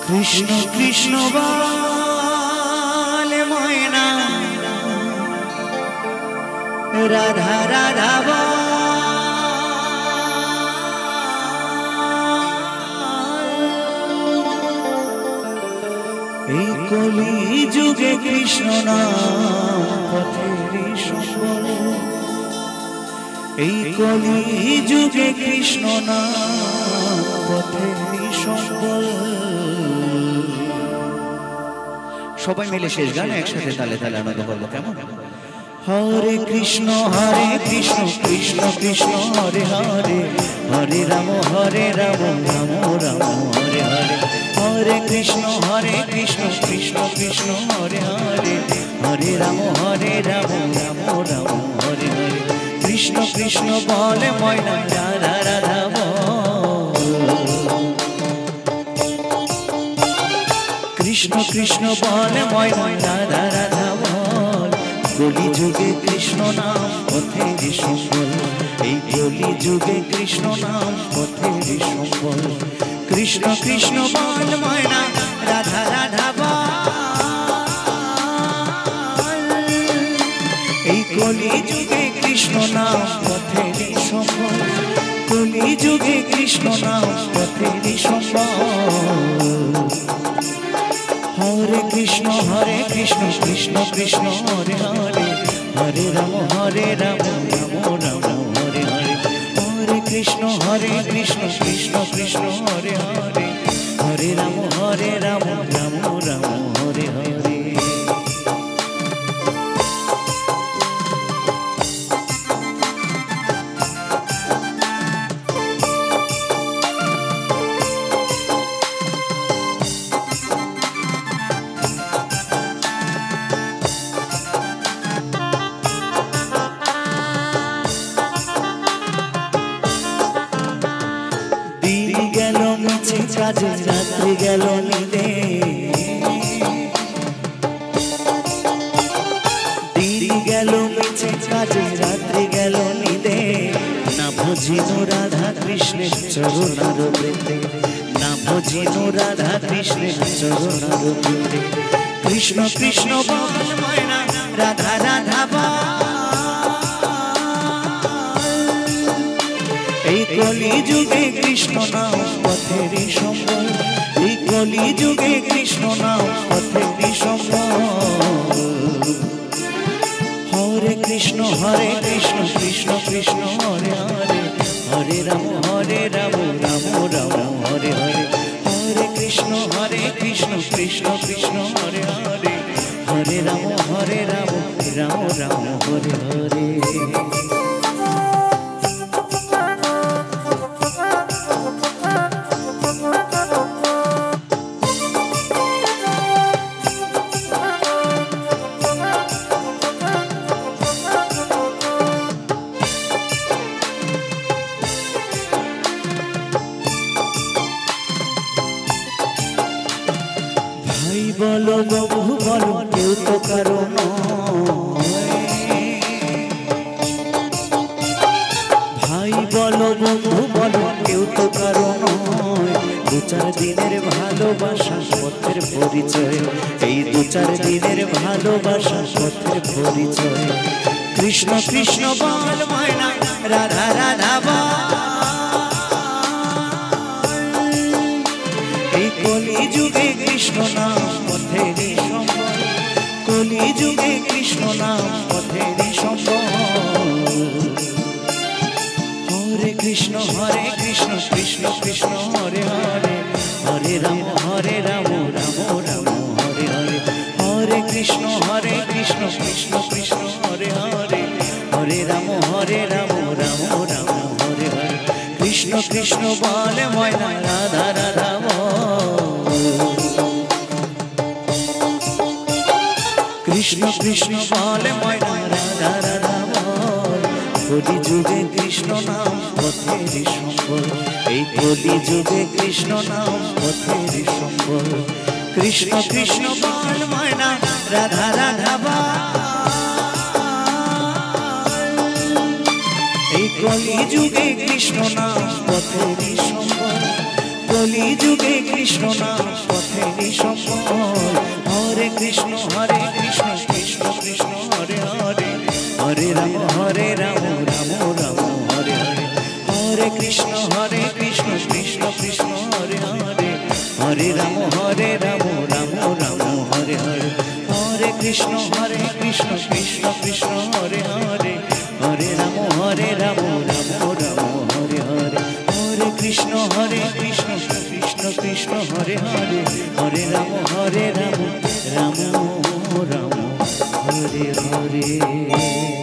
কৃষ্ণ কৃষ্ণ বলে ময়না, রাধা রাধা বল। এই কলি যুগে কৃষ্ণ নাম পথেরই সম্বল, এই কলি যুগে কৃষ্ণ নাম পথেরই সম্বল। সবাই মিলে শেষ গান একসাথে তালে তালে আনন্দ করবো, কেমন? হরে কৃষ্ণ কৃষ্ণ কৃষ্ণ হরে হরে, হরে রাম রাম রাম হরে হরে। হরে কৃষ্ণ কৃষ্ণ কৃষ্ণ হরে হরে, হরে রাম রাম রাম হরে হরে। কৃষ্ণ কৃষ্ণ বলে ময়না, রাধা রাধা বল। কৃষ্ণ কৃষ্ণ বলে ময়না, রাধা রাধা বল। কলি যুগে কৃষ্ণ নাম পথেরই সম্বল, এই কলি যুগে কৃষ্ণ নাম পথেরই সম্বল। কৃষ্ণ কৃষ্ণ বল ময়না, রাধা রাধা বল। এই কলি যুগে কৃষ্ণ নাম পথেরই সম্বল, কলি যুগে কৃষ্ণ নাম পথেরই সম্বল। হরে কৃষ্ণ কৃষ্ণ কৃষ্ণ হরে হরে, হরে রাম রাম রাম হরে হরে। হরে কৃষ্ণ কৃষ্ণ কৃষ্ণ হরে হরে, হরে রাম রাম রাম হরে হরে। কাজে রাত্রি গেল নিদে, দিন গেল মিছে কাজে রাত্রি গেল নিদে। না বুঝিনো রাধা কৃষ্ণের চরণার বৃন্দে, না বুঝিনো রাধা কৃষ্ণের চরণার বৃন্দে। কৃষ্ণ কৃষ্ণ বল ময়না, রাধা রাধা বল। এই কলি যুগে কৃষ্ণ নাম পথেরই সম্বল, এই কলি যুগে কৃষ্ণ নাম পথেরই সম্বল। হরে কৃষ্ণ কৃষ্ণ কৃষ্ণ হরে হরে, হরে রাম রাম রাম হরে হরে। হরে কৃষ্ণ কৃষ্ণ কৃষ্ণ হরে হরে, হরে রাম রাম রাম হরে হরে। ভাই বলো বন্ধু বলো, কেউ তো কারো নয়। ভাই বলো বন্ধু বলো, কেউ তো কারো নয়। দু চার দিনের ভালোবাসা পথের পরিচয়, এই দু চার দিনের ভালোবাসা পথের পরিচয়। কৃষ্ণ কৃষ্ণ বল ময়না, রাধা রাধা বল। এই কলি যুগে কৃষ্ণ নাম পথেরই সম্বল, কলি যুগে কৃষ্ণ নাম পথেরই সম্বল। হরে কৃষ্ণ কৃষ্ণ কৃষ্ণ হরে হরে, হরে রাম রাম রাম হরে হরে। হরে কৃষ্ণ কৃষ্ণ কৃষ্ণ হরে হরে, হরে রাম রাম রাম হরে হরে। কৃষ্ণ কৃষ্ণ বলে ময়না, রাধা রাধা বল। কৃষ্ণ কৃষ্ণ বলে ময়না, রাধা রাধা বল। কলি যুগে কৃষ্ণ নাম পথেরই সম্বল, এই কলি যুগে কৃষ্ণ নাম পথেরই সম্বল। কৃষ্ণ কৃষ্ণ বল ময়না, রাধা রাধা বল। এই কলি যুগে কৃষ্ণ নাম পথেরই সম্বল, কলি যুগে কৃষ্ণ নাম পথেরই সম্বল। হরে কৃষ্ণ কৃষ্ণ কৃষ্ণ হরে হরে, হরে রাম রাম রাম হরে হরে। হরে কৃষ্ণ কৃষ্ণ কৃষ্ণ হরে হরে, হরে রাম রাম রাম হরে হরে। হরে কৃষ্ণ কৃষ্ণ কৃষ্ণ হরে হরে, হরে রাম রাম রাম হরে হরে। হরে কৃষ্ণ কৃষ্ণ কৃষ্ণ হরে হরে, হরে রাম রাম রাম হরে হরে।